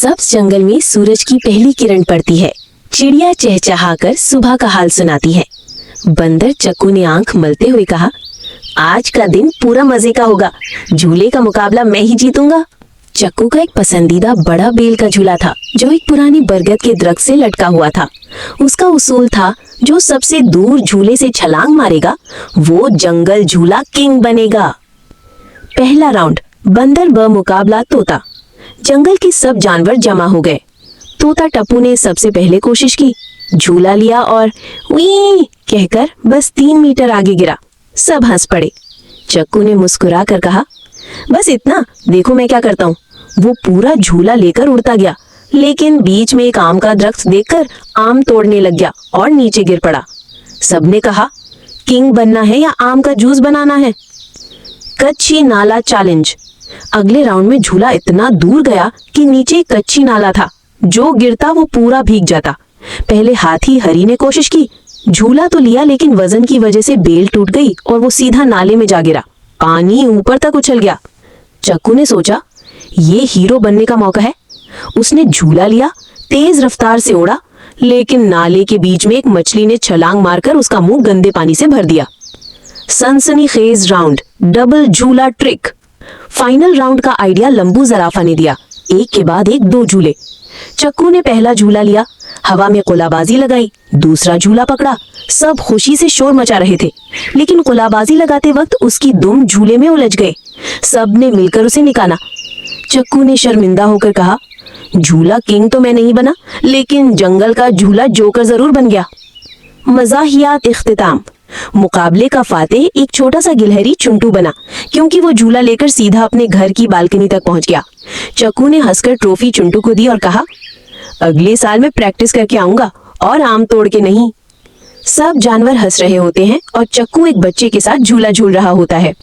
सब्ज जंगल में सूरज की पहली किरण पड़ती है। चिड़िया चहचहाकर सुबह का हाल सुनाती है। बंदर चक्कू ने आंख मलते हुए कहा, आज का दिन पूरा मजे का होगा, झूले का मुकाबला मैं ही जीतूंगा। चक्कू का एक पसंदीदा बड़ा बेल का झूला था जो एक पुरानी बरगद के दरख्त से लटका हुआ था। उसका उसूल था, जो सबसे दूर झूले से छलांग मारेगा वो जंगल झूला किंग बनेगा। पहला राउंड, बंदर ब मुकाबला तोता। जंगल के सब जानवर जमा हो गए। तोता टप्पू ने सबसे पहले कोशिश की, झूला लिया और वी कहकर बस 3 मीटर आगे गिरा। सब हंस पड़े। चक्कू ने मुस्कुरा कर कहा, बस इतना, देखो मैं क्या करता हूँ। वो पूरा झूला लेकर उड़ता गया, लेकिन बीच में एक आम का दरख्त देखकर आम तोड़ने लग गया और नीचे गिर पड़ा। सबने कहा, किंग बनना है या आम का जूस बनाना है? कच्ची नाला चैलेंज। अगले राउंड में झूला इतना दूर गया कि नीचे कच्ची नाला था, जो गिरता वो पूरा भीग जाता। पहले हाथी हरी ने कोशिश की, झूला तो लिया लेकिन वजन की वजह से बेल टूट गई और वो सीधा नाले में जा गिरा। पानी ऊपर तक उछल गया। चक्कू ने सोचा, ये हीरो बनने का मौका है। उसने झूला लिया, तेज रफ्तार से उड़ा, लेकिन नाले के बीच में एक मछली ने छलांग मारकर उसका मुंह गंदे पानी से भर दिया। सनसनीखेज राउंड, डबल झूला ट्रिक। फाइनल राउंड का आइडिया लंबू जराफा ने दिया। एक के बाद एक 2 झूले। चक्कू ने पहला झूला लिया, हवा में कुलाबाजी लगाई, दूसरा झूला पकड़ा। सब खुशी से शोर मचा रहे थे, लेकिन कुलाबाजी लगाते वक्त उसकी दुम झूले में उलझ गए। सब ने मिलकर उसे निकाला। चक्कू ने शर्मिंदा होकर कहा, झूला किंग तो मैं नहीं बना, लेकिन जंगल का झूला जोकर जरूर बन गया। मज़ाहियात इख्तिताम। मुकाबले का फातेह एक छोटा सा गिलहरी चुंटू बना, क्योंकि वो झूला लेकर सीधा अपने घर की बालकनी तक पहुंच गया। चक्कू ने हंसकर ट्रॉफी चुंटू को दी और कहा, अगले साल मैं प्रैक्टिस करके आऊंगा और आम तोड़ के नहीं। सब जानवर हंस रहे होते हैं और चक्कू एक बच्चे के साथ झूला झूल रहा होता है।